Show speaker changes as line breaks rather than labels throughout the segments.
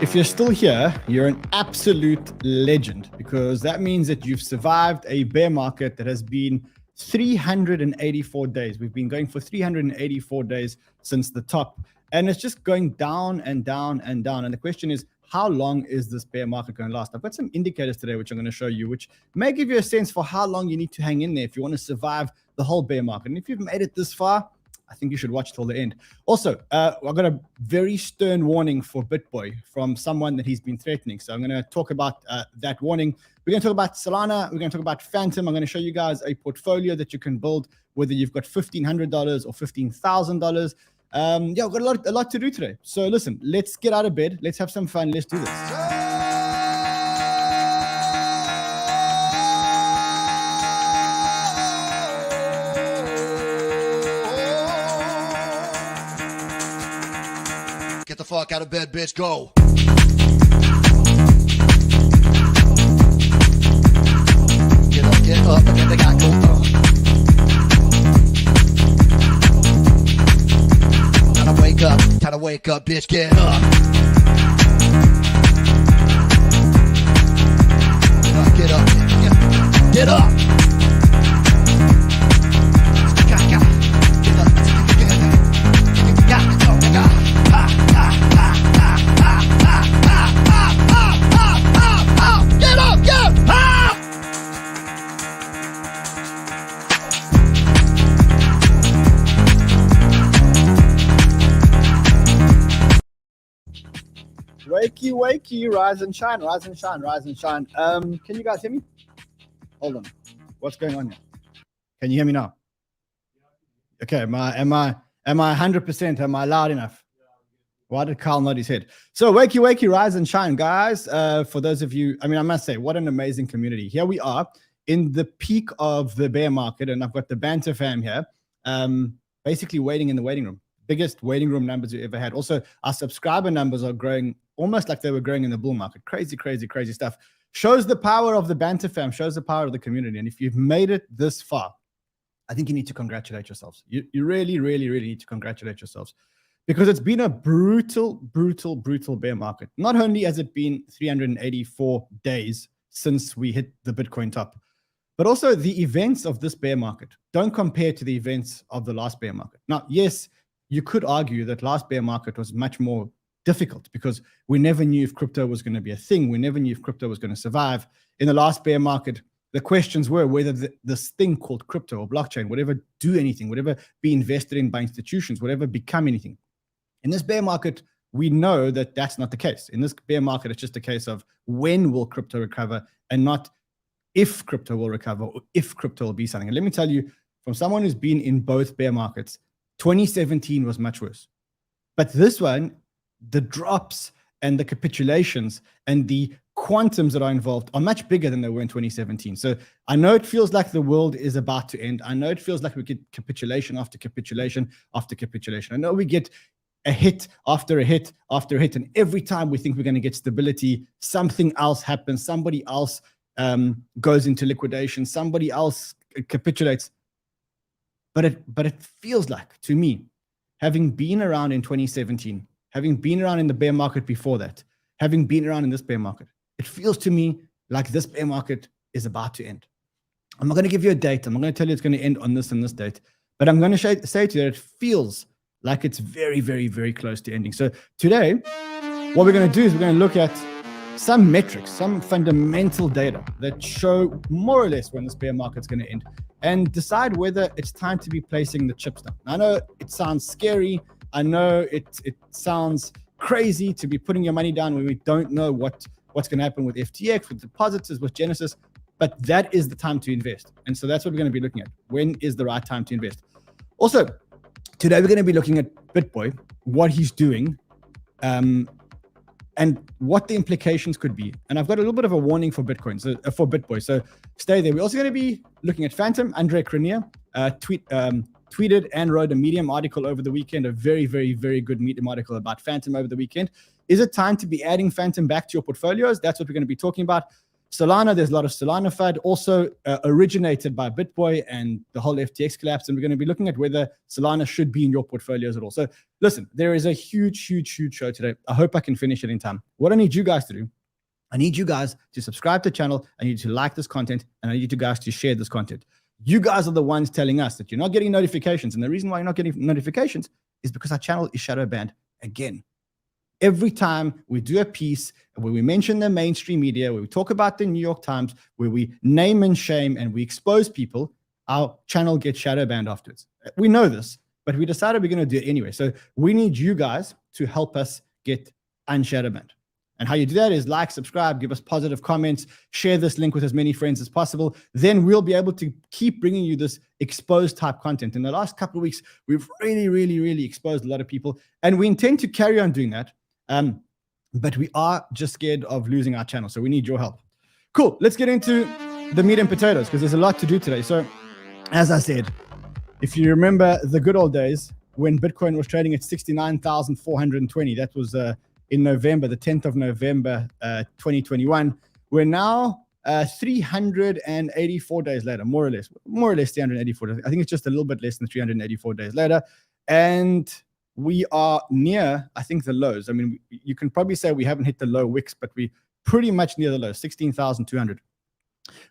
If you're still here, you're an absolute legend, because that means that you've survived a bear market that has been 384 days. We've been going for 384 days since the top, and it's just going down and down and down. And the question is, how long is this bear market going to last? I've got some indicators today, which I'm going to show you, which may give you a sense for how long you need to hang in there if you want to survive the whole bear market. And if you've made it this far, I think you should watch till the end. Also, I've got a very stern warning for BitBoy from someone that he's been threatening. So I'm going to talk about that warning. We're going to talk about Solana. We're going to talk about Fantom. I'm going to show you guys a portfolio that you can build, whether you've got $1,500 or $15,000. Yeah, we've got a lot to do today. So listen, let's get out of bed. Let's have some fun. Let's do this.
Get the fuck out of bed, bitch. Go. Get up, and then they got go. Time to wake up, bitch. Get up. Get up. Get up.
Wakey, wakey, rise and shine, rise and shine, rise and shine. Can you guys hear me? Hold on. What's going on here? Can you hear me now? Okay, am I 100%? Am I loud enough? Why did Carl nod his head? So wakey, wakey, rise and shine, guys. For those of you, I must say, what an amazing community. Here we are in the peak of the bear market, and I've got the Banter fam here, basically waiting in the waiting room. Biggest waiting room numbers we ever had. Also, our subscriber numbers are growing almost like they were growing in the bull market. Crazy, crazy, crazy stuff. Shows the power of the Banter fam, shows the power of the community. And if you've made it this far, I think you need to congratulate yourselves. You really, really, really need to congratulate yourselves, because it's been a brutal, brutal, brutal bear market. Not only has it been 384 days since we hit the Bitcoin top, but also the events of this bear market don't compare to the events of the last bear market. Now, yes, you could argue that last bear market was much more difficult because we never knew if crypto was going to be a thing. We never knew if crypto was going to survive. In the last bear market, the questions were whether this thing called crypto or blockchain would ever do anything, would ever be invested in by institutions, would ever become anything. In this bear market, we know that that's not the case. In this bear market, it's just a case of when will crypto recover, and not if crypto will recover or if crypto will be something. And let me tell you, from someone who's been in both bear markets, 2017 was much worse. But this one, the drops and the capitulations and the quantums that are involved are much bigger than they were in 2017. So I know it feels like the world is about to end. I know it feels like we get capitulation after capitulation after capitulation. I know we get a hit after a hit after a hit. And every time we think we're going to get stability, something else happens. Somebody else goes into liquidation. Somebody else capitulates. But it feels like, to me, having been around in 2017, having been around in the bear market before that, having been around in this bear market, it feels to me like this bear market is about to end. I'm not going to give you a date. I'm not going to tell you it's going to end on this and this date. But I'm going to say to you that it feels like it's very, very, very close to ending. So today, what we're going to do is we're going to look at some metrics, some fundamental data that show more or less when this bear market's going to end, and decide whether it's time to be placing the chips down. I know it sounds scary. I know it sounds crazy to be putting your money down when we don't know what's going to happen with FTX, with depositors, with Genesis, but that is the time to invest. And so that's what we're going to be looking at. When is the right time to invest? Also, today we're going to be looking at BitBoy, what he's doing, and what the implications could be. And I've got a little bit of a warning for Bitcoin, for BitBoy. So stay there. We're also going to be looking at Fantom. Andre Cronje tweeted and wrote a Medium article over the weekend, a very, very, very good Medium article about Fantom over the weekend. Is it time to be adding Fantom back to your portfolios? That's what we're going to be talking about. Solana, there's a lot of Solana FUD, also originated by BitBoy and the whole FTX collapse. And we're going to be looking at whether Solana should be in your portfolios at all. So listen, there is a huge show today. I hope I can finish it in time. What I need you guys to do, I need you guys to subscribe to the channel. I need you to like this content, and I need you guys to share this content. You guys are the ones telling us that you're not getting notifications. And the reason why you're not getting notifications is because our channel is shadow banned again. Every time we do a piece where we mention the mainstream media, where we talk about the New York Times, where we name and shame and we expose people, our channel gets shadow banned afterwards. We know this, but we decided we're going to do it anyway. So we need you guys to help us get unshadow banned. And how you do that is like, subscribe, give us positive comments, share this link with as many friends as possible. Then we'll be able to keep bringing you this exposed type content. In the last couple of weeks, we've really exposed a lot of people, and we intend to carry on doing that. But we are just scared of losing our channel. So we need your help. Cool. Let's get into the meat and potatoes because there's a lot to do today. So as I said, if you remember the good old days when Bitcoin was trading at 69,420, that was in November, the 10th of November, 2021. We're now 384 days later, more or less 384 days. I think it's just a little bit less than 384 days later. And we are near, I think, the lows. I mean, you can probably say we haven't hit the low wicks, but we pretty much near the low, 16,200.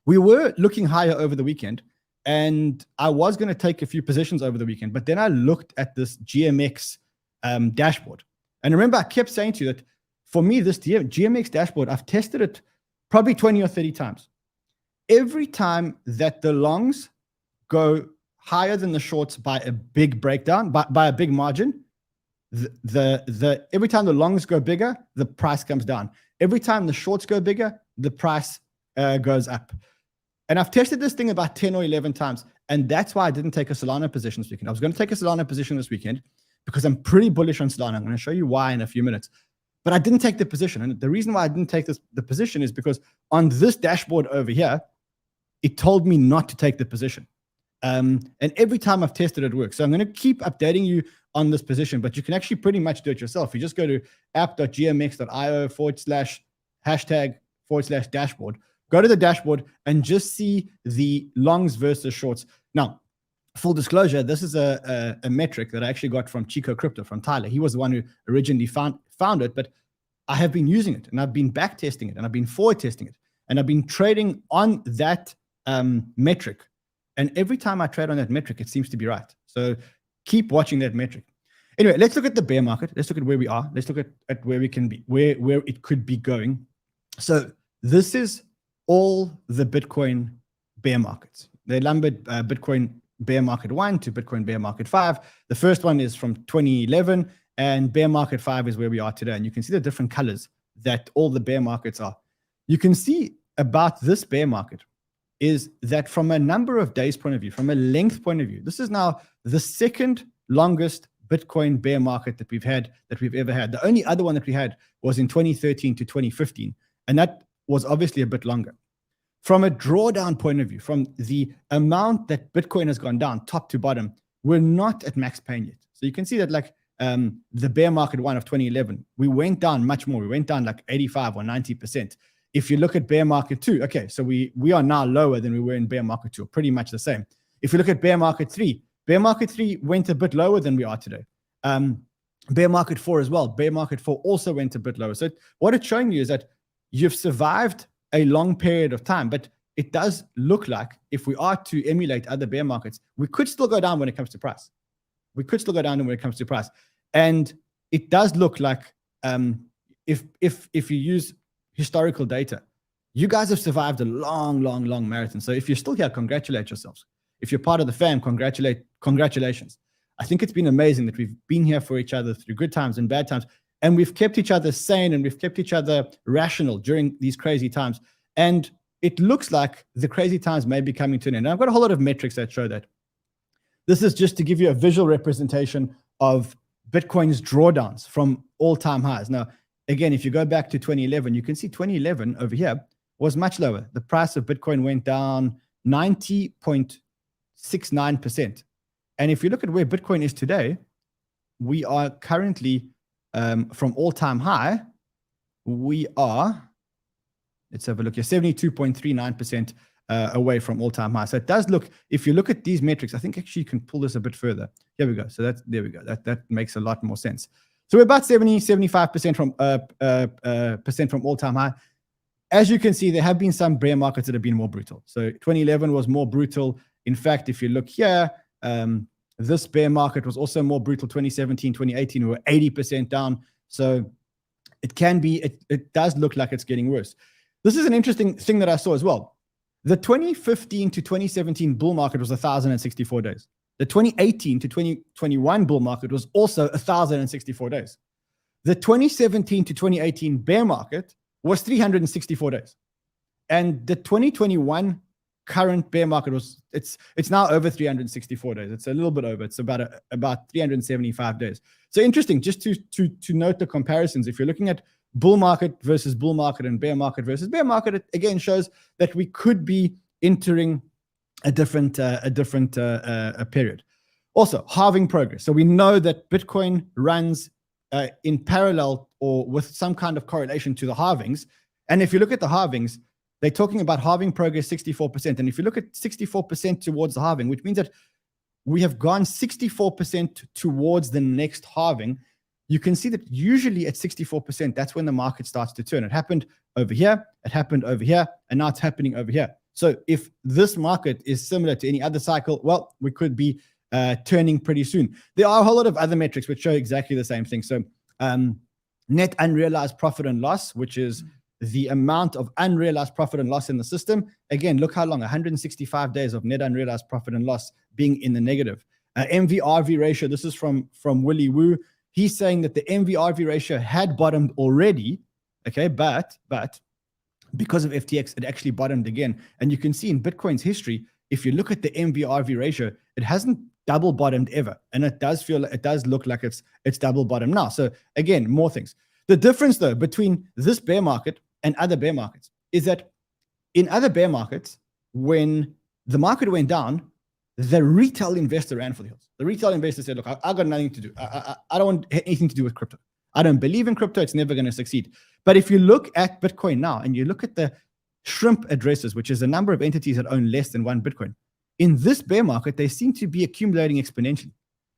We were looking higher over the weekend, and I was going to take a few positions over the weekend, but then I looked at this GMX dashboard. And remember, I kept saying to you that for me, this GMX dashboard, I've tested it probably 20 or 30 times. Every time that the longs go higher than the shorts by a big breakdown, by a big margin, every time the longs go bigger, the price comes down. Every time the shorts go bigger, the price goes up. And I've tested this thing about 10 or 11 times. And that's why I didn't take a Solana position this weekend. I was going to take a Solana position this weekend because I'm pretty bullish on Solana. I'm going to show you why in a few minutes. But I didn't take the position. And the reason why I didn't take the position is because on this dashboard over here, it told me not to take the position. And every time I've tested it works. So I'm going to keep updating you on this position, but you can actually pretty much do it yourself. You just go to app.gmx.io/#/dashboard. Go to the dashboard and just see the longs versus shorts. Now, full disclosure, this is a metric that I actually got from Chico Crypto, from Tyler. He was the one who originally found it, but I have been using it, and I've been back testing it, and I've been forward testing it, and I've been trading on that metric. And every time I trade on that metric, it seems to be right. So keep watching that metric. Anyway, let's look at the bear market. Let's look at where we are. Let's look at where we can be, where it could be going. So this is all the Bitcoin bear markets. They lumbered Bitcoin bear market 1 to Bitcoin bear market 5. The first one is from 2011, and bear market 5 is where we are today. And you can see the different colors that all the bear markets are. You can see about this bear market is that from a number of days point of view, from a length point of view, this is now the second longest Bitcoin bear market that we've ever had. The only other one that we had was in 2013 to 2015, and that was obviously a bit longer. From a drawdown point of view, from the amount that Bitcoin has gone down top to bottom, we're not at max pain yet. So you can see that like the bear market 1 of 2011, we went down much more. We went down like 85 or 90%. If you look at bear market 2, okay, so we are now lower than we were in bear market 2, pretty much the same. If you look at bear market 3 went a bit lower than we are today. Bear market 4 as well. Bear market 4 also went a bit lower. So what it's showing you is that you've survived a long period of time, but it does look like if we are to emulate other bear markets, we could still go down when it comes to price. And it does look like if you use historical data, you guys have survived a long marathon. So if you're still here, congratulate yourselves. If you're part of the fam, congratulations. I think it's been amazing that we've been here for each other through good times and bad times, and we've kept each other sane and we've kept each other rational during these crazy times. And it looks like the crazy times may be coming to an end. And I've got a whole lot of metrics that show that. This is just to give you a visual representation of Bitcoin's drawdowns from all-time highs. Now, again, if you go back to 2011, you can see 2011 over here was much lower. The price of Bitcoin went down 90.69%. And if you look at where Bitcoin is today, we are currently from all-time high, we are, Let's have a look here. 72.39% away from all-time high. So it does look, if you look at these metrics, I think actually you can pull this a bit further. Here we go. So there we go. That makes a lot more sense. So we're about 75% from all-time high. As you can see, there have been some bear markets that have been more brutal. So 2011 was more brutal. In fact, if you look here, this bear market was also more brutal. 2017, 2018, we were 80% down. So it can be, it does look like it's getting worse. This is an interesting thing that I saw as well. The 2015 to 2017 bull market was 1,064 days. The 2018 to 2021 bull market was also 1,064 days. The 2017 to 2018 bear market was 364 days. And the 2021 current bear market it's now over 364 days. It's a little bit over. It's about 375 days. So interesting, just to note the comparisons. If you're looking at bull market versus bull market and bear market versus bear market, it again shows that we could be entering a different period. Also, halving progress. So we know that Bitcoin runs in parallel or with some kind of correlation to the halvings. And if you look at the halvings, they're talking about halving progress 64%. And if you look at 64% towards the halving, which means that we have gone 64% towards the next halving, you can see that usually at 64%, that's when the market starts to turn. It happened over here, it happened over here, and now it's happening over here. So if this market is similar to any other cycle, well, we could be turning pretty soon. There are a whole lot of other metrics which show exactly the same thing. So net unrealized profit and loss, which is the amount of unrealized profit and loss in the system. Again, look how long, 165 days of net unrealized profit and loss being in the negative. MVRV ratio, this is from Willy Woo. He's saying that the MVRV ratio had bottomed already, okay, but because of FTX, it actually bottomed again. And you can see in Bitcoin's history, if you look at the MVRV ratio, it hasn't double bottomed ever. And it does look like it's double bottomed now. So again, more things. The difference though, between this bear market and other bear markets is that in other bear markets, when the market went down, the retail investor ran for the hills. The retail investor said, look, I got nothing to do. I don't want anything to do with crypto. I don't believe in crypto. It's never going to succeed. But if you look at Bitcoin now and you look at the shrimp addresses, which is the number of entities that own less than one Bitcoin, in this bear market, they seem to be accumulating exponentially,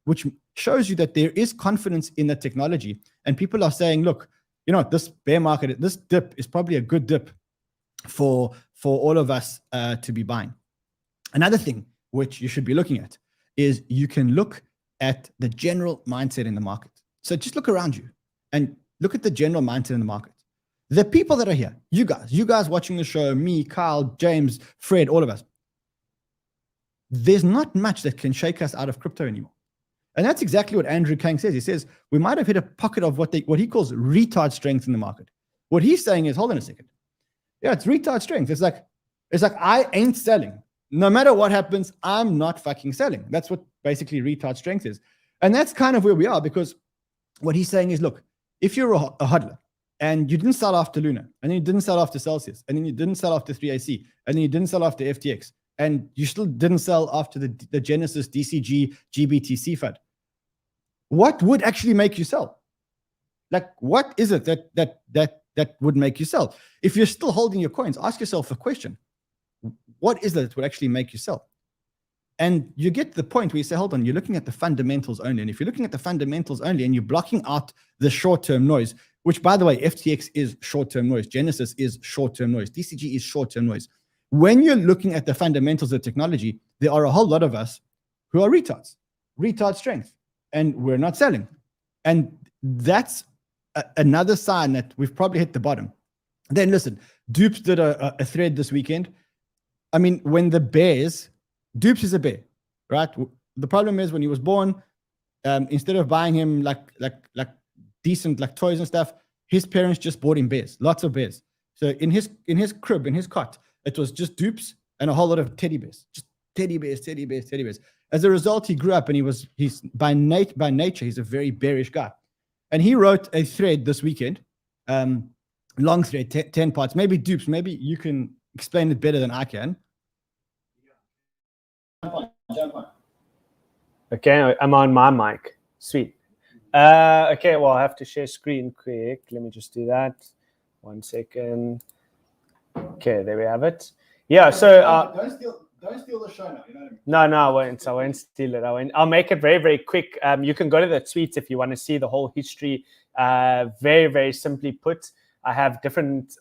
which shows you that there is confidence in the technology. And people are saying, look, you know, this bear market, this dip is probably a good dip for all of us to be buying. Another thing which you should be looking at is you can look at the general mindset in the market. So just look around you and look at the general mindset in the market. The people that are here, you guys watching the show, me, Kyle, James, Fred, all of us, there's not much that can shake us out of crypto anymore. And that's exactly what Andrew Kang says. He says, we might have hit a pocket of what he calls retard strength in the market. What he's saying is, hold on a second. Yeah, it's retard strength. It's like I ain't selling. No matter what happens, I'm not fucking selling. That's what basically retard strength is. And that's kind of where we are, because what he's saying is, look, if you're a hodler and you didn't sell after Luna, and then you didn't sell after Celsius, and then you didn't sell after 3AC, and then you didn't sell after FTX, and you still didn't sell after the Genesis DCG GBTC fund, what would actually make you sell? Like, what is it that would make you sell? If you're still holding your coins, ask yourself a question. What is it that would actually make you sell? And you get to the point where you say, hold on, you're looking at the fundamentals only. And if you're looking at the fundamentals only and you're blocking out the short-term noise, which, by the way, FTX is short-term noise, Genesis is short-term noise, DCG is short-term noise. When you're looking at the fundamentals of technology, there are a whole lot of us who are retards, retard strength, and we're not selling. And that's another sign that we've probably hit the bottom. Then listen, Doops did a thread this weekend. I mean, when the bears, Doops is a bear, right? The problem is when he was born, instead of buying him like decent like toys and stuff, his parents just bought him bears, lots of bears. So in his crib, in his cot, it was just Doops and a whole lot of teddy bears, just teddy bears, teddy bears, teddy bears. As a result, he grew up and he's by nature, he's a very bearish guy. And he wrote a thread this weekend, long thread, 10 parts. Maybe Doops, maybe you can explain it better than I can.
Okay, I'm on my mic. Sweet. Okay, well, I have to share screen quick. Let me just do that. 1 second. Okay, there we have it. Yeah, so
don't steal the show now. You know what I mean?
no, I won't steal it. I'll make it very, very quick. You can go to the tweets if you want to see the whole history. Very, very simply put, I have different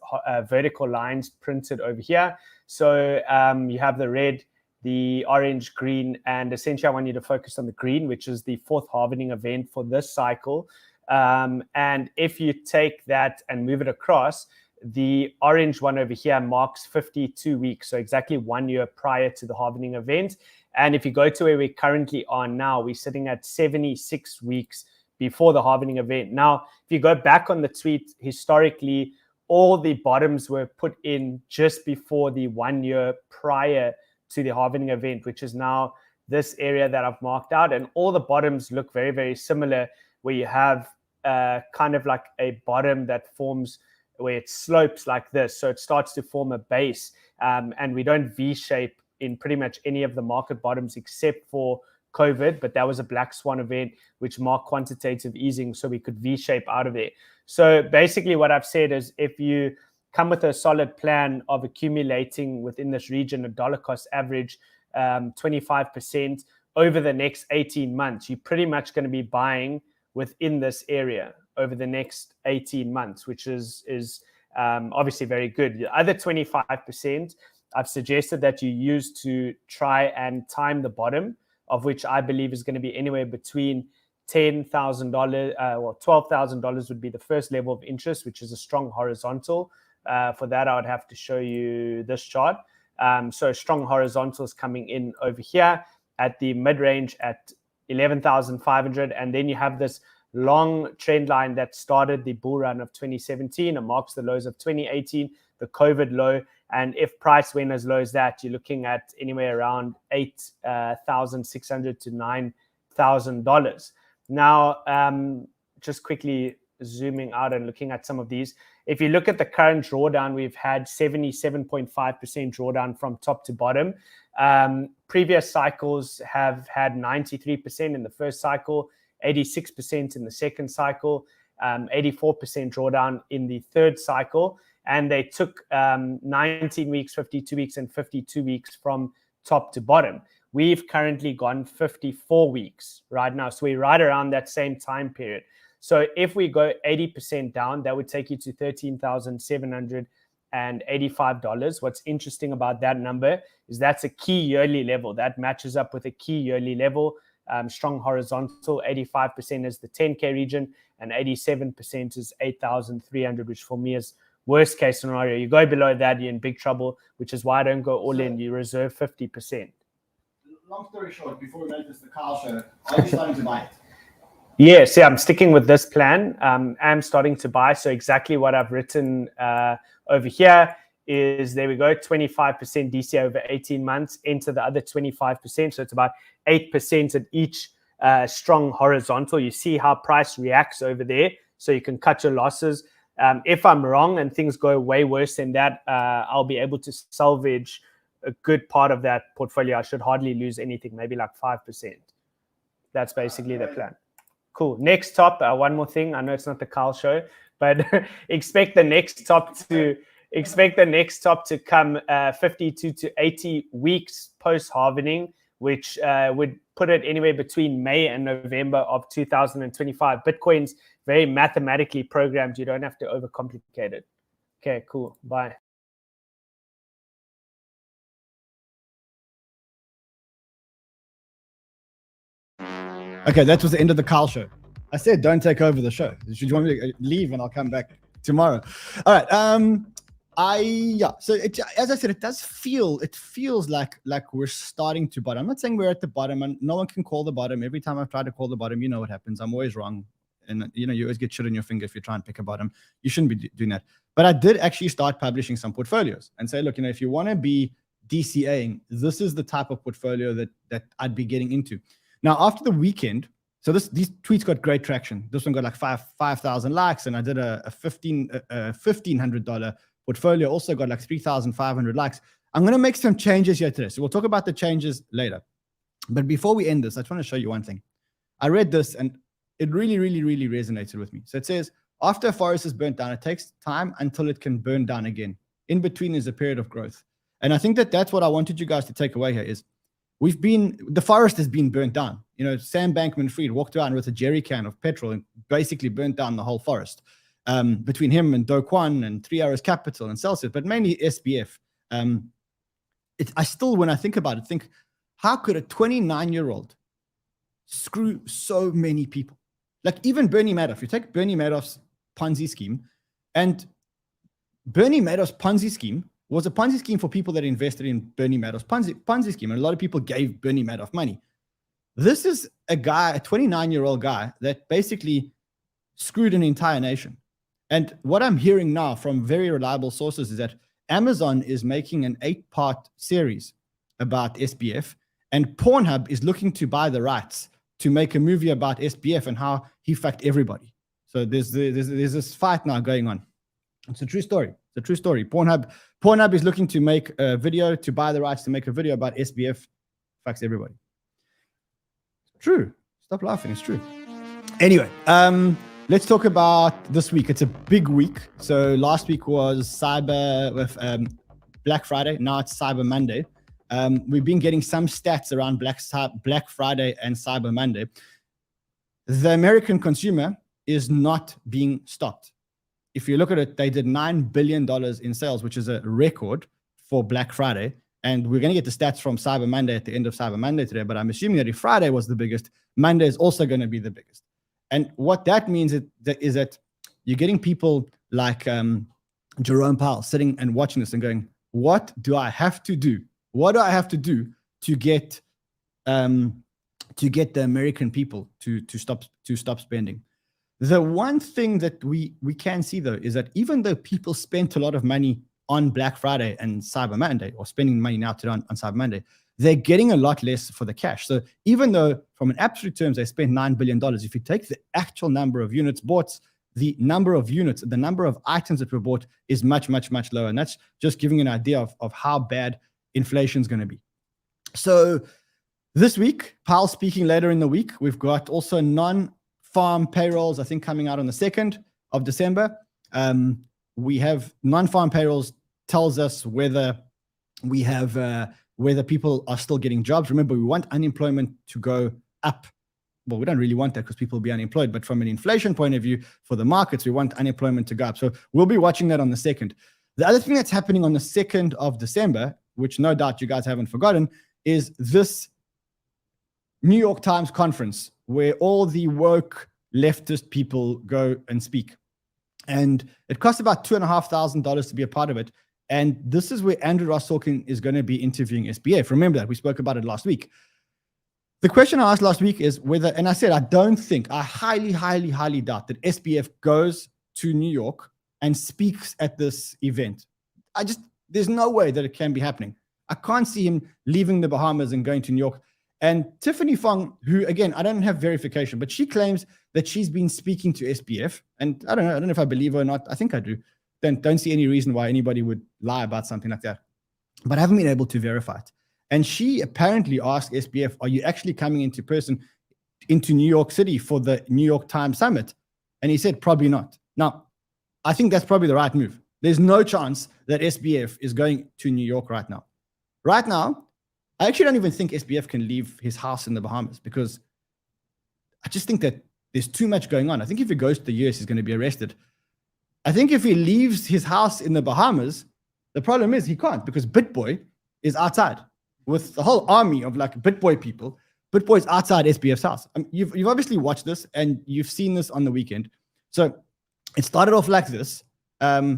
vertical lines printed over here. So you have the red, the orange, green, and essentially I want you to focus on the green, which is the fourth halvening event for this cycle. And if you take that and move it across, the orange one over here marks 52 weeks, so exactly 1 year prior to the halvening event. And if you go to where we currently are now, we're sitting at 76 weeks before the halvening event. Now, if you go back on the tweet, historically, all the bottoms were put in just before the 1 year prior to the halvening event, which is now this area that I've marked out. And all the bottoms look very, very similar, where you have kind of like a bottom that forms where it slopes like this. So it starts to form a base. And we don't V-shape in pretty much any of the market bottoms except for COVID, but that was a black swan event which marked quantitative easing, so we could V-shape out of there. So basically what I've said is if you come with a solid plan of accumulating within this region a dollar cost average 25% over the next 18 months, you're pretty much going to be buying within this area over the next 18 months, which is obviously very good. The other 25%, I've suggested that you use to try and time the bottom, of which I believe is going to be anywhere between $10,000, well, $12,000 would be the first level of interest, which is a strong horizontal. For that, I would have to show you this chart. So strong horizontals coming in over here at the mid-range at 11,500, and then you have this long trend line that started the bull run of 2017 and marks the lows of 2018, the COVID low. And if price went as low as that, you're looking at anywhere around $8,600 to $9,000. Now, just quickly zooming out and looking at some of these. If you look at the current drawdown, we've had 77.5% drawdown from top to bottom. Previous cycles have had 93% in the first cycle, 86% in the second cycle, 84% drawdown in the third cycle. And they took 19 weeks, 52 weeks, and 52 weeks from top to bottom. We've currently gone 54 weeks right now. So we're right around that same time period. So if we go 80% down, that would take you to $13,785. What's interesting about that number is that's a key yearly level. That matches up with a key yearly level. Strong horizontal, 85% is the 10K region, and 87% is 8,300, which for me is worst case scenario. You go below that, you're in big trouble, which is why I don't go all in. You reserve 50%.
Long story short, before we make this the Carl show, are you starting to buy it?
Yes, I'm sticking with this plan. I'm starting to buy. So exactly what I've written over here is, there we go, 25% DC over 18 months, enter the other 25%. So it's about 8% at each strong horizontal. You see how price reacts over there. So you can cut your losses. If I'm wrong and things go way worse than that, I'll be able to salvage a good part of that portfolio. I should hardly lose anything, maybe like 5%. That's basically the plan. Cool. Next top, one more thing. I know it's not the Carl show, but expect the next top to come 52 to 80 weeks post halvening, which would put it anywhere between May and November of 2025. Bitcoin's very mathematically programmed. You don't have to overcomplicate it. Okay, cool. Bye.
Okay, that was the end of the Carl show. I said don't take over the show. Should you want me to leave and I'll come back tomorrow? All right. So as I said, it feels like we're starting to bottom. I'm not saying we're at the bottom, and no one can call the bottom. Every time I've tried to call the bottom, you know what happens. I'm always wrong. And you always get shit on your finger if you try and pick a bottom. You shouldn't be doing that. But I did actually start publishing some portfolios and say, look, if you want to be DCAing, this is the type of portfolio that I'd be getting into. Now, after the weekend, so these tweets got great traction. This one got like 5,000 likes, and I did a $1,500 portfolio, also got like 3,500 likes. I'm going to make some changes here today. So we'll talk about the changes later. But before we end this, I just want to show you one thing. I read this and it really, really, really resonated with me. So it says, after a forest is burnt down, it takes time until it can burn down again. In between is a period of growth. And I think that that's what I wanted you guys to take away here is the forest has been burnt down. You know, Sam Bankman-Fried walked around with a jerry can of petrol and basically burnt down the whole forest between him and Do Kwon and 3 Arrows Capital and Celsius, but mainly SBF. I still, when I think about it, think, how could a 29-year-old screw so many people? Like even Bernie Madoff, you take Bernie Madoff's Ponzi scheme, and Bernie Madoff's Ponzi scheme was a Ponzi scheme for people that invested in Bernie Madoff's Ponzi scheme. And a lot of people gave Bernie Madoff money. This is a guy, a 29-year-old guy that basically screwed an entire nation. And what I'm hearing now from very reliable sources is that Amazon is making an 8-part series about SBF, and Pornhub is looking to buy the rights to make a movie about SBF and how he fucked everybody. So there's this fight now going on. It's a true story. It's a true story. Pornhub is looking to make a video, to buy the rights to make a video about SBF fucks everybody. True. Stop laughing. It's true. Anyway, let's talk about this week. It's a big week. So last week was Black Friday. Now it's Cyber Monday. We've been getting some stats around Black Friday and Cyber Monday. The American consumer is not being stopped. If you look at it, they did $9 billion in sales, which is a record for Black Friday. And we're going to get the stats from Cyber Monday at the end of Cyber Monday today. But I'm assuming that if Friday was the biggest, Monday is also going to be the biggest. And what that means is that you're getting people like Jerome Powell sitting and watching this and going, what do I have to do? What do I have to do to get the American people to stop spending? The one thing that we can see, though, is that even though people spent a lot of money on Black Friday and Cyber Monday, or spending money now today on Cyber Monday, they're getting a lot less for the cash. So even though from an absolute terms they spent $9 billion, if you take the actual number of units bought, the number of units, the number of items that were bought is much, much, much lower. And that's just giving you an idea of how bad inflation is going to be. So this week, Powell speaking later in the week, we've got also non-farm payrolls, I think, coming out on the 2nd of December. We have non-farm payrolls tells us whether we have whether people are still getting jobs. Remember, we want unemployment to go up. Well, we don't really want that because people will be unemployed. But from an inflation point of view, for the markets, we want unemployment to go up. So we'll be watching that on the 2nd. The other thing that's happening on the 2nd of December, which no doubt you guys haven't forgotten, is this New York Times conference where all the woke leftist people go and speak. And it costs about $2,500 to be a part of it. And this is where Andrew Ross Sorkin is going to be interviewing SBF. Remember that. We spoke about it last week. The question I asked last week is whether, and I said, I highly, highly, highly doubt that SBF goes to New York and speaks at this event. There's no way that it can be happening. I can't see him leaving the Bahamas and going to New York. And Tiffany Fong, who, again, I don't have verification, but she claims that she's been speaking to SBF. And I don't know if I believe her or not. I think I do. Then don't see any reason why anybody would lie about something like that. But I haven't been able to verify it. And she apparently asked SBF, are you actually coming into New York City for the New York Times Summit? And he said, probably not. Now, I think that's probably the right move. There's no chance that SBF is going to New York right now. Right now, I actually don't even think SBF can leave his house in the Bahamas because I just think that there's too much going on. I think if he goes to the US, he's going to be arrested. I think if he leaves his house in the Bahamas, the problem is he can't because BitBoy is outside with the whole army of like BitBoy people. BitBoy's outside SBF's house. You've obviously watched this and you've seen this on the weekend. So it started off like this.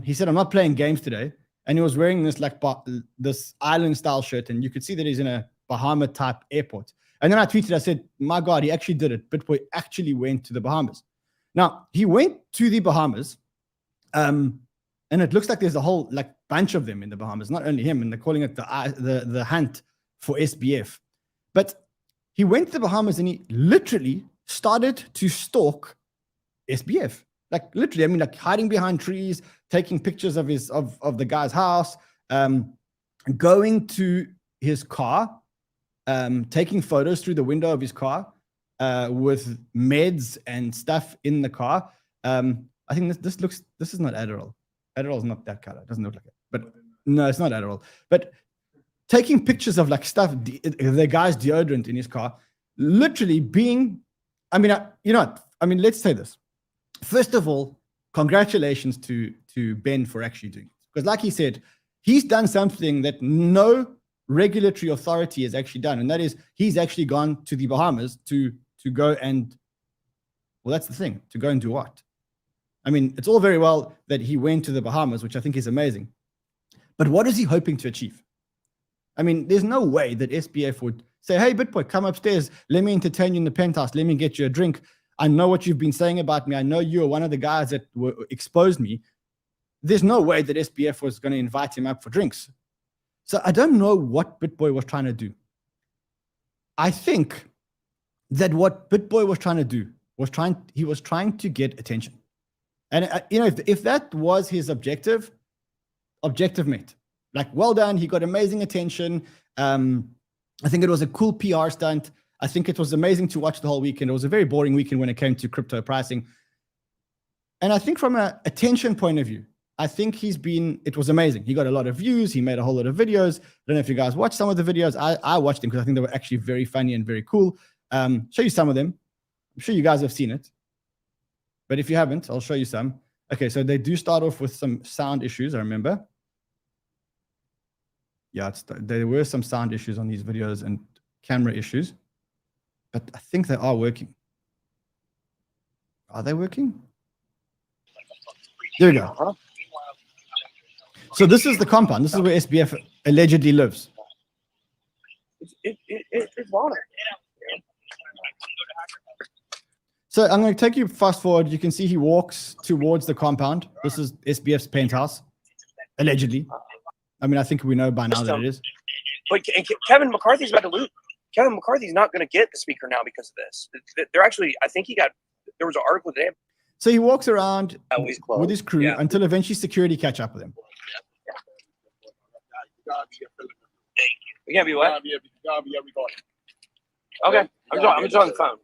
He said, I'm not playing games today. And he was wearing this like this island style shirt. And you could see that he's in a Bahama type airport. And then I tweeted, I said, my God, he actually did it. BitBoy actually went to the Bahamas. Now, he went to the Bahamas. And it looks like there's a whole like bunch of them in the Bahamas, not only him. And they're calling it the hunt for SBF. But he went to the Bahamas and he literally started to stalk SBF. Like literally, I mean, like hiding behind trees, taking pictures of the guy's house, going to his car, taking photos through the window of his car with meds and stuff in the car. I think this is not Adderall. Adderall is not that color. It doesn't look like it. but no, it's not Adderall. But taking pictures of like stuff, the guy's deodorant in his car, literally being, I mean, you know what? I mean, let's say this. First of all, congratulations to Ben for actually doing it. Because like he said, he's done something that no regulatory authority has actually done. And that is he's actually gone to the Bahamas to go and, well, that's the thing, to go and do what? I mean, it's all very well that he went to the Bahamas, which I think is amazing. But what is he hoping to achieve? I mean, there's no way that SBF would say, hey, BitBoy, come upstairs. Let me entertain you in the penthouse. Let me get you a drink. I know what you've been saying about me. I know you are one of the guys that exposed me. There's no way that SBF was going to invite him up for drinks. So I don't know what BitBoy was trying to do. I think that what BitBoy was trying to do was he was trying to get attention. And, you know, if that was his objective met. Like, well done. He got amazing attention. I think it was a cool PR stunt. I think it was amazing to watch the whole weekend. It was a very boring weekend when it came to crypto pricing. And I think from an attention point of view, I think it was amazing. He got a lot of views. He made a whole lot of videos. I don't know if you guys watched some of the videos. I watched them because I think they were actually very funny and very cool. Show you some of them. I'm sure you guys have seen it. But if you haven't, I'll show you some. Okay, so they do start off with some sound issues, I remember. Yeah, there were some sound issues on these videos and camera issues. But I think they are working. Are they working? There we go. So this is the compound. This is where SBF allegedly lives.
It's water.
So I'm going to take you fast forward. You can see he walks towards the compound. This is SBF's penthouse, allegedly. I mean, I think we know by now that it is.
But Kevin McCarthy's about to lose. Kevin McCarthy's not going to get the speaker now because of this. They're actually, I think there was an article today.
So he walks around with his crew until eventually security catch up with him.
You can't be what? Okay, I'm just on the phone.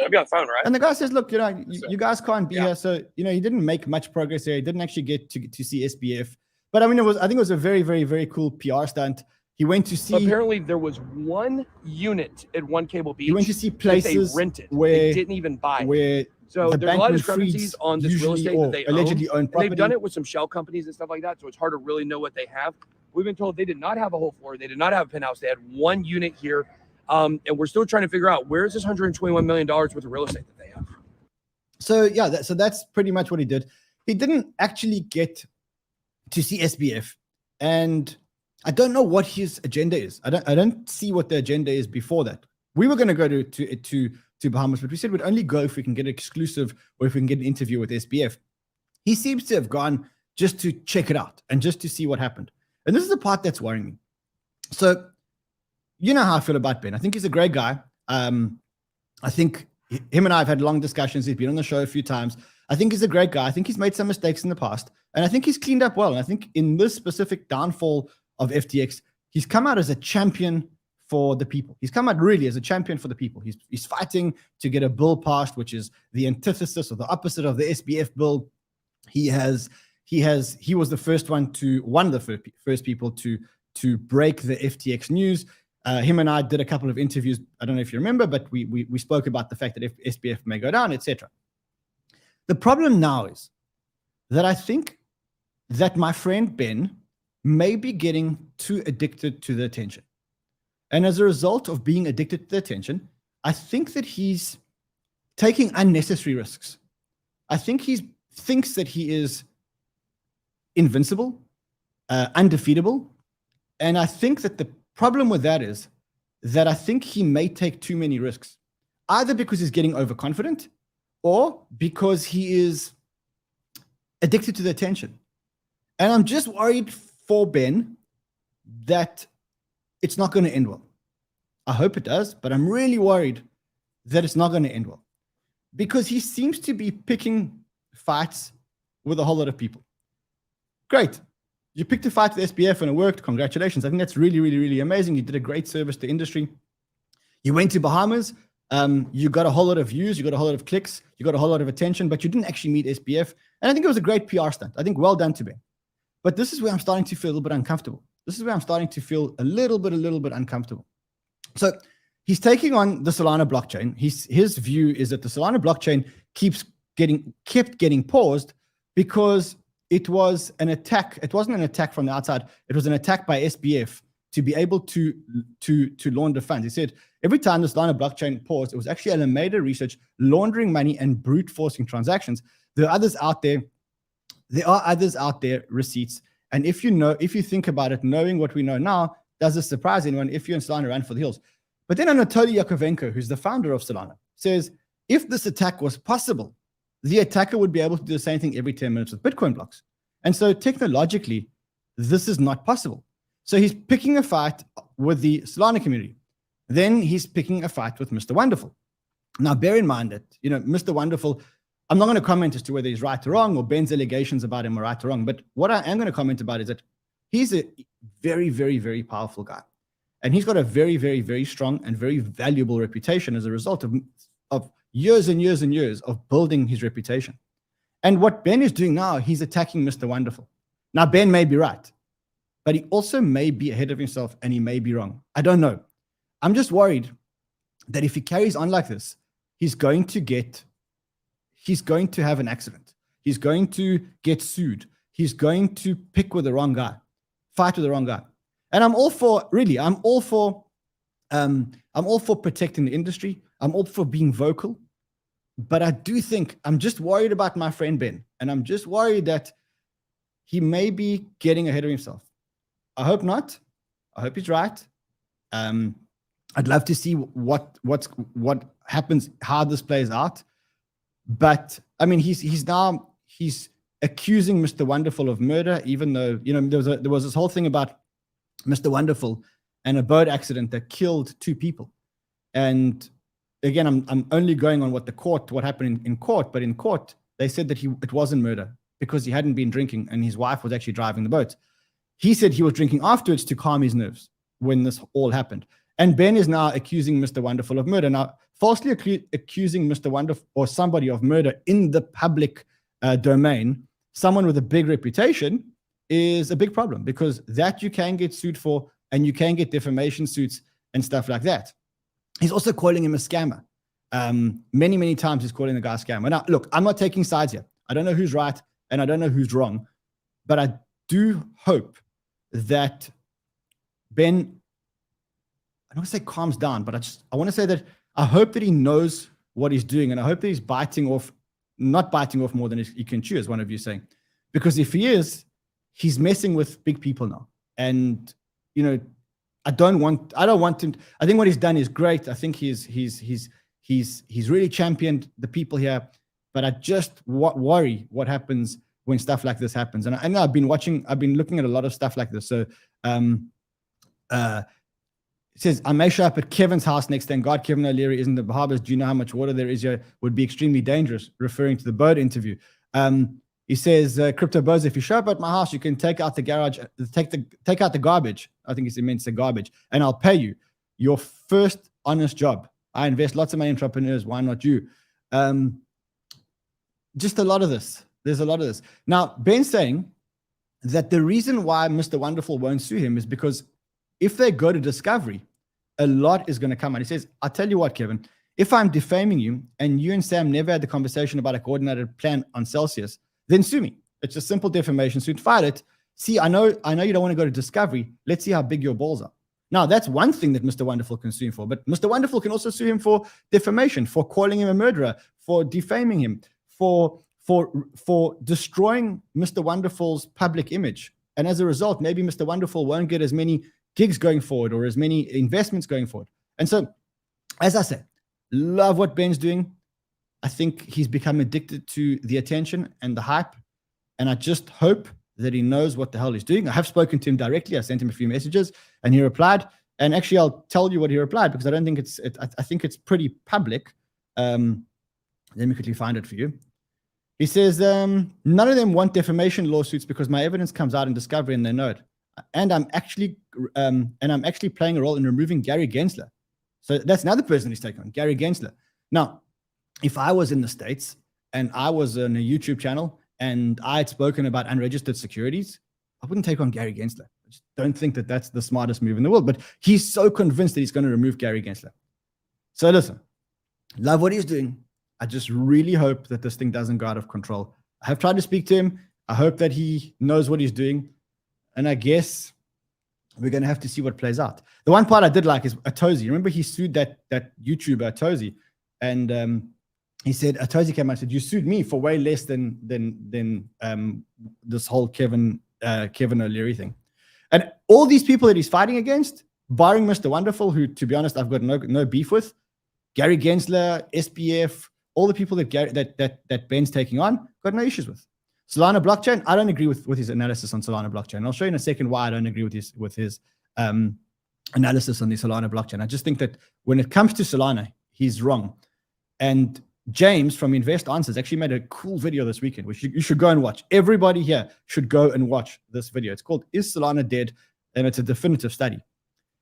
I'll be on the phone, right?
And the guy says, look, you know, you guys can't be here. So, you know, he didn't make much progress there. He didn't actually get to see SBF. But I mean, I think it was a very, very, very cool PR stunt. He went to see.
Apparently, there was one unit at One Cable Beach.
He went to see places
they rented.
Where
they didn't even buy.
Where
so there's a lot of discrepancies on this real estate that they
allegedly own property.
They've done it with some shell companies and stuff like that. So it's hard to really know what they have. We've been told they did not have a whole floor. They did not have a penthouse. They had one unit here. And we're still trying to figure out where is this $121 million worth of real estate that they have.
So yeah, so that's pretty much what he did. He didn't actually get to see SBF, and I don't know what his agenda is. I don't see what the agenda is before that. We were going to go to Bahamas, but we said we'd only go if we can get an exclusive or if we can get an interview with SBF. He seems to have gone just to check it out and just to see what happened. And this is the part that's worrying me. So, you know how I feel about Ben. I think he's a great guy. I think him and I have had long discussions. He's been on the show a few times. I think he's a great guy. I think he's made some mistakes in the past. And I think he's cleaned up well. And I think in this specific downfall of FTX, he's come out as a champion for the people. He's come out really as a champion for the people. He's fighting to get a bill passed, which is the antithesis or the opposite of the SBF bill. He was the first one one of the first people to break the FTX news. Him and I did a couple of interviews. I don't know if you remember, but we spoke about the fact that if SBF may go down, etc. The problem now is that I think that my friend Ben may be getting too addicted to the attention. And as a result of being addicted to the attention, I think that he's taking unnecessary risks. I think he thinks that he is invincible, undefeatable. And I think that the problem with that is that I think he may take too many risks, either because he's getting overconfident or because he is addicted to the attention. And I'm just worried for Ben that it's not going to end well. I hope it does, but I'm really worried that it's not going to end well because he seems to be picking fights with a whole lot of people. Great. You picked a fight with SBF and it worked. Congratulations. I think that's really, really, really amazing. You did a great service to the industry. You went to Bahamas. You got a whole lot of views. You got a whole lot of clicks. You got a whole lot of attention, but you didn't actually meet SBF. And I think it was a great PR stunt. I think well done to Ben. But this is where I'm starting to feel a little bit uncomfortable. This is where I'm starting to feel a little bit uncomfortable. So he's taking on the Solana blockchain. His view is that the Solana blockchain kept getting paused because it was an attack. It wasn't an attack from the outside. It was an attack by SBF to be able to launder funds. He said every time the Solana blockchain paused, it was actually Alameda Research laundering money and brute forcing transactions. There are others out there. There are others out there, receipts. And if you think about it, knowing what we know now, does this surprise anyone if you and Solana ran for the hills? But then Anatoly Yakovenko, who's the founder of Solana, says, if this attack was possible, the attacker would be able to do the same thing every 10 minutes with Bitcoin blocks. And so technologically, this is not possible. So he's picking a fight with the Solana community. Then he's picking a fight with Mr. Wonderful. Now, bear in mind that, Mr. Wonderful, I'm not going to comment as to whether he's right or wrong or Ben's allegations about him are right or wrong. But what I am going to comment about is that he's a very, very, very powerful guy. And he's got a very, very, very strong and very valuable reputation as a result of years and years and years of building his reputation. And what Ben is doing now, he's attacking Mr. Wonderful. Now, Ben may be right, but he also may be ahead of himself and he may be wrong. I don't know. I'm just worried that if he carries on like this, he's going to have an accident. He's going to get sued. He's going to pick with the wrong guy, fight with the wrong guy. And I'm all for protecting the industry. I'm all for being vocal. But I do think I'm just worried about my friend Ben. And I'm just worried that he may be getting ahead of himself. I hope not. I hope he's right. I'd love to see what happens, how this plays out. But I mean, he's accusing Mr. Wonderful of murder, even though there was this whole thing about Mr. Wonderful and a boat accident that killed 2 people. And again, I'm only going on what happened in court. But in court, they said that it wasn't murder because he hadn't been drinking and his wife was actually driving the boat. He said he was drinking afterwards to calm his nerves when this all happened. And Ben is now accusing Mr. Wonderful of murder. Now, falsely accusing Mr. Wonderful or somebody of murder in the public domain, someone with a big reputation, is a big problem because that you can get sued for and you can get defamation suits and stuff like that. He's also calling him a scammer. Many, many times he's calling the guy a scammer. Now, look, I'm not taking sides here. I don't know who's right and I don't know who's wrong, but I do hope that Ben, I don't want to say calms down, but I want to say that I hope that he knows what he's doing, and I hope that he's not biting off more than he can chew, as one of you saying. Because if he is, he's messing with big people now. And, I don't want him. I think what he's done is great. I think he's really championed the people here, but I just worry what happens when stuff like this happens. And I know I've been looking at a lot of stuff like this. So, it says, I may show up at Kevin's house next. Thank God Kevin O'Leary isn't in the Bahamas. Do you know how much water there is here? Would be extremely dangerous, referring to the bird interview. He says, Crypto Buzz, if you show up at my house, you can take out the garage, take out the garbage. I think it's meant to say garbage. And I'll pay you your first honest job. I invest lots of money in entrepreneurs. Why not you? Just a lot of this. There's a lot of this. Now, Ben's saying that the reason why Mr. Wonderful won't sue him is because if they go to discovery, a lot is going to come out. He says, I'll tell you what, Kevin, if I'm defaming you and you and Sam never had the conversation about a coordinated plan on Celsius, then sue me. It's a simple defamation suit. File it. See, I know you don't want to go to discovery. Let's see how big your balls are. Now, that's one thing that Mr. Wonderful can sue him for, but Mr. Wonderful can also sue him for defamation, for calling him a murderer, for defaming him, for destroying Mr. Wonderful's public image. And as a result, maybe Mr. Wonderful won't get as many gigs going forward or as many investments going forward. And so, as I said, love what Ben's doing. I think he's become addicted to the attention and the hype. And I just hope that he knows what the hell he's doing. I have spoken to him directly. I sent him a few messages and he replied. And actually, I'll tell you what he replied because I don't think I think it's pretty public. Let me quickly find it for you. He says, none of them want defamation lawsuits because my evidence comes out in discovery and they know it. And I'm actually playing a role in removing Gary Gensler. So that's another person he's taken on, Gary Gensler. Now, if I was in the States and I was on a YouTube channel and I had spoken about unregistered securities, I wouldn't take on Gary Gensler. I just don't think that that's the smartest move in the world. But he's so convinced that he's going to remove Gary Gensler. So listen, love what he's doing. I just really hope that this thing doesn't go out of control. I have tried to speak to him. I hope that he knows what he's doing. And I guess we're going to have to see what plays out. The one part I did like is Atozi. Remember, he sued that YouTuber Atozi, and he said Atozi came out and said, "You sued me for way less than this whole Kevin O'Leary thing." And all these people that he's fighting against, barring Mr. Wonderful, who, to be honest, I've got no beef with, Gary Gensler, SPF, all the people that Ben's taking on, got no issues with. Solana blockchain, I don't agree with his analysis on Solana blockchain. I'll show you in a second why I don't agree with his analysis on the Solana blockchain. I just think that when it comes to Solana, he's wrong. And James from Invest Answers actually made a cool video this weekend, which you should go and watch. Everybody here should go and watch this video. It's called "Is Solana Dead?" And it's a definitive study.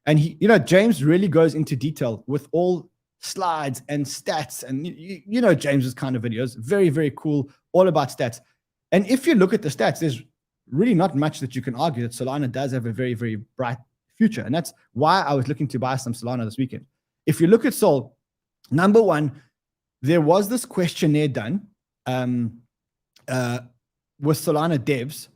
And James really goes into detail with all slides and stats. And James's kind of videos, very, very cool, all about stats. And if you look at the stats, there's really not much that you can argue that Solana does have a very, very bright future. And that's why I was looking to buy some Solana this weekend. If you look at Sol, number one, there was this questionnaire done with Solana devs,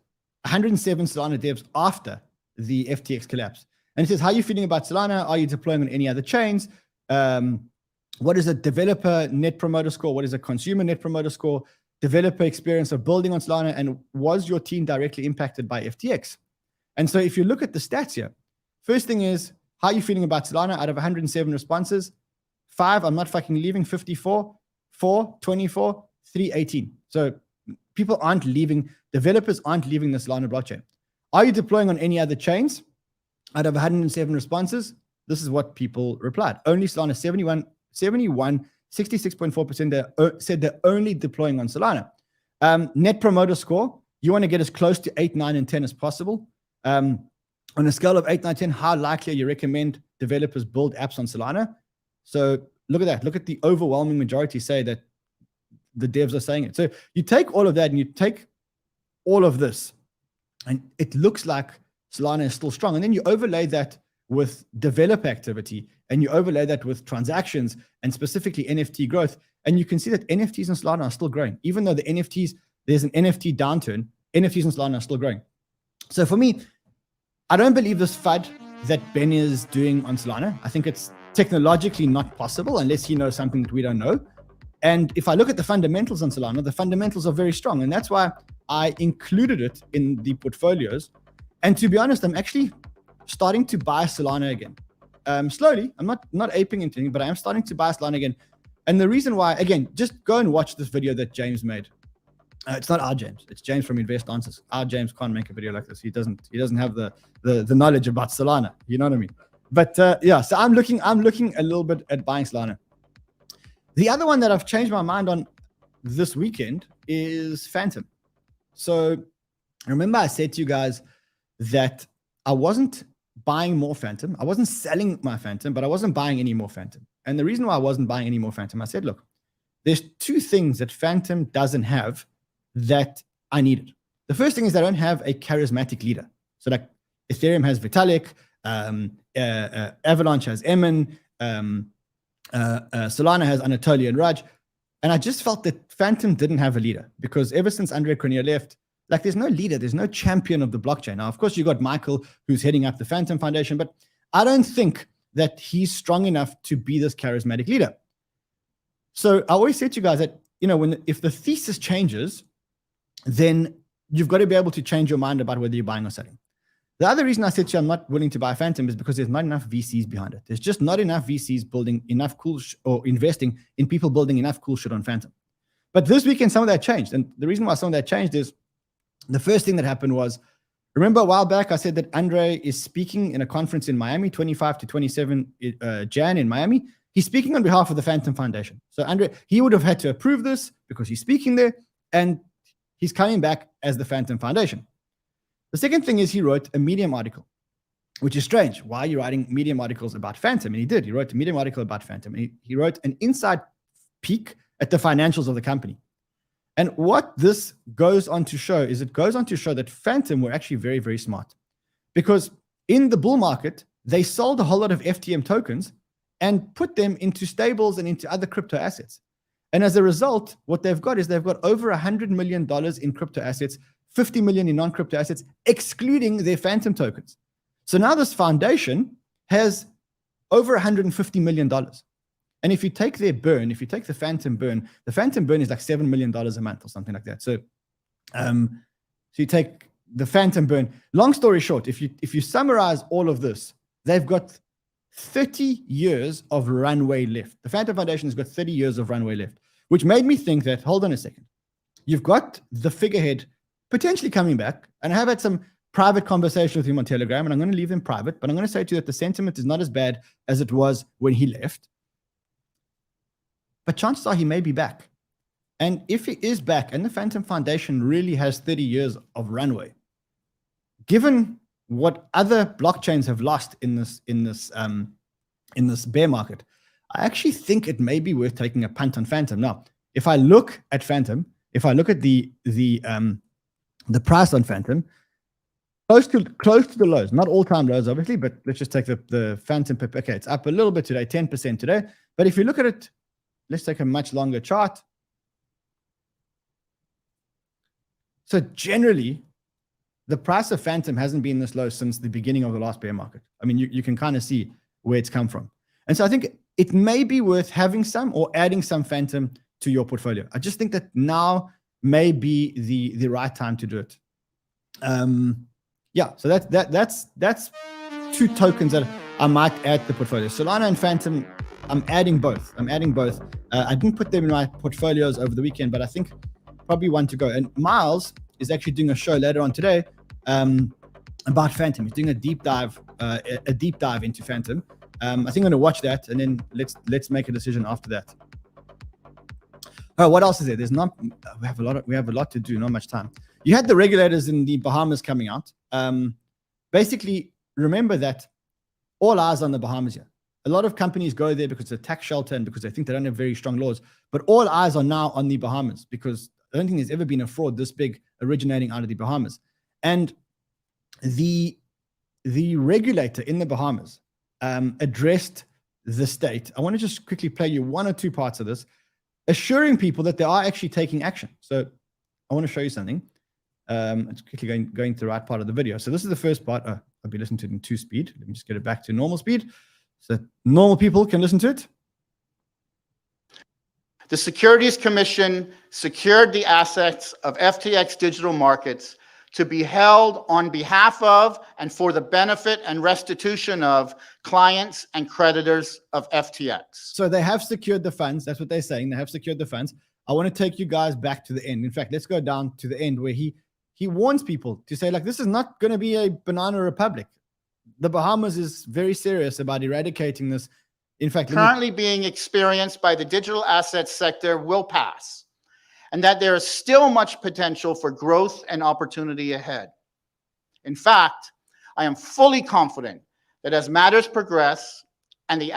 107 Solana devs after the FTX collapse. And it says, how are you feeling about Solana? Are you deploying on any other chains? What is a developer net promoter score? What is a consumer net promoter score? Developer experience of building on Solana, and was your team directly impacted by FTX? And so if you look at the stats here, first thing is, how are you feeling about Solana? Out of 107 responses, 5, I'm not fucking leaving, 54, 4, 24, 3, 18. So people aren't leaving, developers aren't leaving the Solana blockchain. Are you deploying on any other chains? Out of 107 responses, this is what people replied. Only Solana, 71, 66.4% said they're only deploying on Solana. Net promoter score, you want to get as close to 8, 9, and 10 as possible. On a scale of 8, 9, 10, how likely you recommend developers build apps on Solana? So look at that. Look at the overwhelming majority say that the devs are saying it. So you take all of that and you take all of this, and it looks like Solana is still strong. And then you overlay that with developer activity, and you overlay that with transactions and specifically NFT growth, and you can see that NFTs in Solana are still growing. Even though there's an NFT downturn, NFTs in Solana are still growing. So for me, I don't believe this FUD that Ben is doing on Solana. I think it's technologically not possible unless he knows something that we don't know. And if I look at the fundamentals on Solana, the fundamentals are very strong. And that's why I included it in the portfolios. And to be honest, I'm actually starting to buy Solana again. Slowly. I'm not aping into anything, but I am starting to buy Solana again. And the reason why, again, just go and watch this video that James made. It's not our James. It's James from Invest Answers. Our James can't make a video like this. He doesn't have the knowledge about Solana. You know what I mean? But yeah, so I'm looking a little bit at buying Solana. The other one that I've changed my mind on this weekend is Fantom. So remember I said to you guys that I wasn't buying more Fantom. I wasn't selling my Fantom, but I wasn't buying any more Fantom. And the reason why I wasn't buying any more Fantom, I said, look, there's two things that Fantom doesn't have that I needed. The first thing is I don't have a charismatic leader. So like Ethereum has Vitalik, Avalanche has Emin, Solana has Anatoly and Raj. And I just felt that Fantom didn't have a leader, because ever since Andre Cronje left, like there's no leader, there's no champion of the blockchain. Now, of course, you got Michael, who's heading up the Fantom Foundation, but I don't think that he's strong enough to be this charismatic leader. So I always say to you guys that, if the thesis changes, then you've got to be able to change your mind about whether you're buying or selling. The other reason I said to you I'm not willing to buy Fantom is because there's not enough VCs behind it. There's just not enough VCs building enough cool or investing in people building enough cool shit on Fantom. But this weekend, some of that changed. And the reason why some of that changed is the first thing that happened was, remember a while back, I said that Andre is speaking in a conference in Miami, 25 to 27 Jan in Miami. He's speaking on behalf of the Fantom Foundation. So Andre, he would have had to approve this because he's speaking there, and he's coming back as the Fantom Foundation. The second thing is he wrote a Medium article, which is strange. Why are you writing Medium articles about Fantom? And he did. He wrote a Medium article about Fantom. And he wrote an inside peek at the financials of the company. And what this goes on to show is it goes on to show that Fantom were actually very, very smart, because in the bull market, they sold a whole lot of FTM tokens and put them into stables and into other crypto assets. And as a result, what they've got is they've got over $100 million in crypto assets, 50 million in non-crypto assets, excluding their Fantom tokens. So now this foundation has over $150 million. And if you take their burn, if you take the Fantom burn is like $7 million a month or something like that. So, so you take the Fantom burn. Long story short, if you summarize all of this, they've got 30 years of runway left. The Fantom Foundation has got 30 years of runway left, which made me think that, hold on a second, you've got the figurehead potentially coming back, and I have had some private conversation with him on Telegram, and I'm going to leave them private, but I'm going to say to you that the sentiment is not as bad as it was when he left. But chances are he may be back. And if he is back and the Fantom Foundation really has 30 years of runway, given what other blockchains have lost in this bear market, I actually think it may be worth taking a punt on Fantom. Now, if I look at Fantom, if I look at the price on Fantom, close to the lows, not all-time lows, obviously, but let's just take the Fantom. Okay, it's up a little bit today, 10% today. But if you look at it, let's take a much longer chart. So generally, the price of Fantom hasn't been this low since the beginning of the last bear market. I mean, you can kind of see where it's come from. And so I think it may be worth having some or adding some Fantom to your portfolio. I just think that now may be the right time to do it. Yeah, so that's two tokens that I might add to the portfolio. Solana and Fantom, I'm adding both. I didn't put them in my portfolios over the weekend, but I think probably one to go. And Miles is actually doing a show later on today about Fantom. He's doing a deep dive into Fantom. I think I'm going to watch that, and then let's make a decision after that. Oh, what else is there? We have a lot to do. Not much time. You had the regulators in the Bahamas coming out. Basically, remember that all eyes on the Bahamas here. A lot of companies go there because it's a tax shelter and because they think they don't have very strong laws. But all eyes are now on the Bahamas because I don't think there's ever been a fraud this big originating out of the Bahamas. And the regulator in the Bahamas addressed the state. I want to just quickly play you one or two parts of this, assuring people that they are actually taking action. So I want to show you something. It's quickly going to the right part of the video. So this is the first part. I'll be listening to it in 2 speed. Let me just get it back to normal speed so that normal people can listen to it.
The Securities Commission secured the assets of FTX Digital Markets to be held on behalf of and for the benefit and restitution of clients and creditors of FTX.
So they have secured the funds. That's what they're saying. They have secured the funds. I want to take you guys back to the end. In fact, let's go down to the end where he warns people to say, like, this is not going to be a banana republic. The Bahamas is very serious about eradicating this. In fact,
currently being experienced by the digital assets sector will pass, and that there is still much potential for growth and opportunity ahead. In fact, I am fully confident that as matters progress and the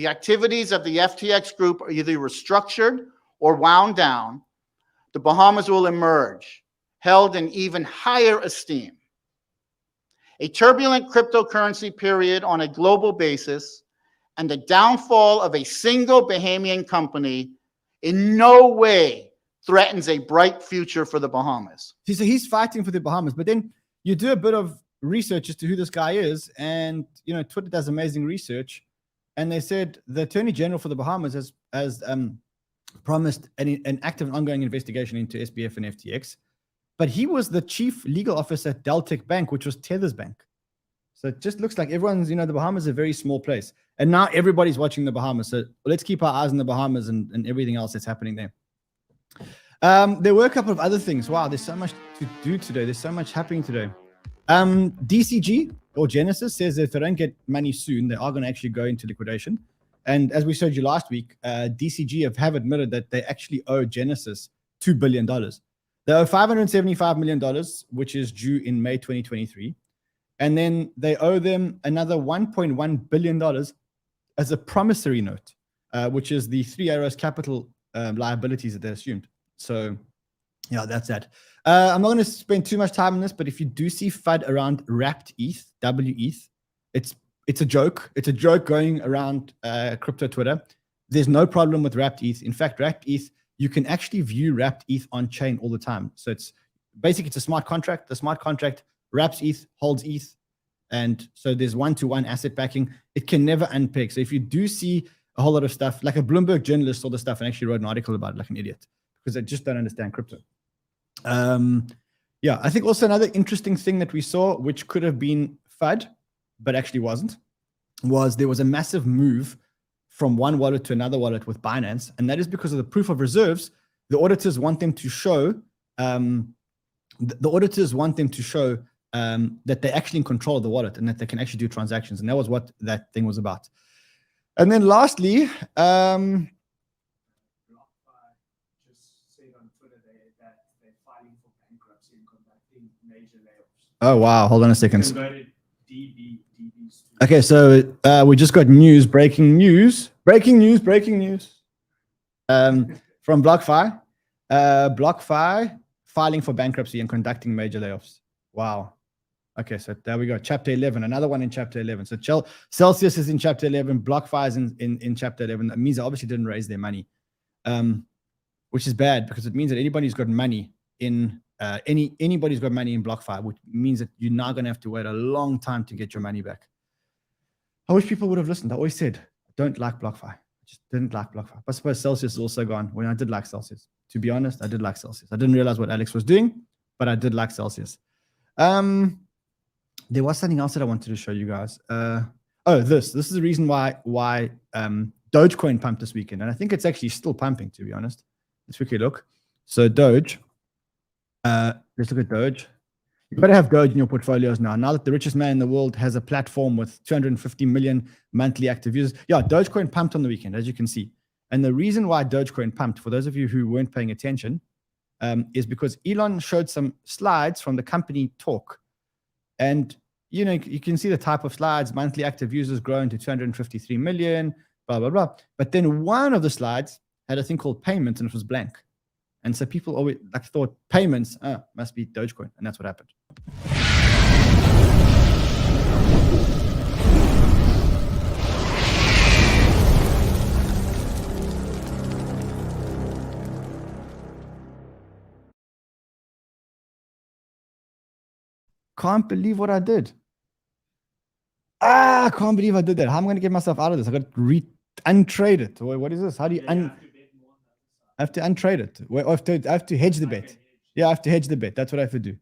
activities of the FTX group are either restructured or wound down, the Bahamas will emerge, held in even higher esteem. A turbulent cryptocurrency period on a global basis and the downfall of a single Bahamian company in no way threatens a bright future for the Bahamas.
See, so he's fighting for the Bahamas, but then you do a bit of research as to who this guy is, and Twitter does amazing research, and they said the Attorney General for the Bahamas has promised an active and ongoing investigation into SBF and FTX, but he was the chief legal officer at Deltec Bank, which was Tether's bank. So it just looks like everyone's, the Bahamas is a very small place. And now everybody's watching the Bahamas. So let's keep our eyes on the Bahamas and everything else that's happening there. There were a couple of other things. Wow, there's so much to do today. There's so much happening today. DCG or Genesis says that if they don't get money soon, they are going to actually go into liquidation. And as we showed you last week, DCG have admitted that they actually owe Genesis $2 billion. They owe $575 million, which is due in May 2023. And then they owe them another $1.1 billion as a promissory note, which is the 3 Arrows Capital liabilities that they assumed. So yeah, that's that. I'm not going to spend too much time on this, but if you do see FUD around wrapped ETH, WETH, it's a joke. It's a joke going around crypto Twitter. There's no problem with wrapped ETH. In fact, wrapped ETH, you can actually view wrapped ETH on chain all the time. So it's basically it's a smart contract. The smart contract wraps ETH, holds ETH, and so there's one-to-one asset backing. It can never unpeg. So if you do see a whole lot of stuff, like a Bloomberg journalist saw the stuff and actually wrote an article about it like an idiot because they just don't understand crypto. Yeah, I think also another interesting thing that we saw, which could have been FUD, but actually wasn't, was there was a massive move from one wallet to another wallet with Binance, and that is because of the proof of reserves. The auditors want them to show, that they're actually in control of the wallet and that they can actually do transactions, and that was what that thing was about. And then lastly, BlockFi
just said on Twitter that they're filing for bankruptcy and conducting major layoffs.
Oh wow! Hold on a second.
Converted DBs to
Okay, so we just got news, breaking news from BlockFi. BlockFi filing for bankruptcy and conducting major layoffs. Wow. Okay, so there we go. Chapter 11, another one in Chapter 11. So Celsius is in Chapter 11, BlockFi is in Chapter 11. That means they obviously didn't raise their money, which is bad because it means that anybody's got money in anybody's got money in BlockFi, which means that you're now going to have to wait a long time to get your money back. I wish people would have listened. I always said, I don't like BlockFi. I just didn't like BlockFi. But I suppose Celsius is also gone when I did like Celsius. To be honest, I did like Celsius. I didn't realize what Alex was doing, but I did like Celsius. There was something else that I wanted to show you guys. This is the reason why Dogecoin pumped this weekend. And I think it's actually still pumping, to be honest. Let's quickly look. So Doge, let's look at Doge. You've got to have Doge in your portfolios now. Now that the richest man in the world has a platform with 250 million monthly active users. Yeah, Dogecoin pumped on the weekend, as you can see. And the reason why Dogecoin pumped, for those of you who weren't paying attention, is because Elon showed some slides from the company talk. And, you know, you can see the type of slides, monthly active users growing to 253 million, blah, blah, blah. But then one of the slides had a thing called payments and it was blank. And so people always thought payments must be Dogecoin. And that's what happened. Can't believe what I did. I can't believe I did that. How am I going to get myself out of this? I got to untrade it. What is this? How do you I have to untrade it. I have to hedge the bet. Yeah, I have to hedge the bet. That's what I have to do.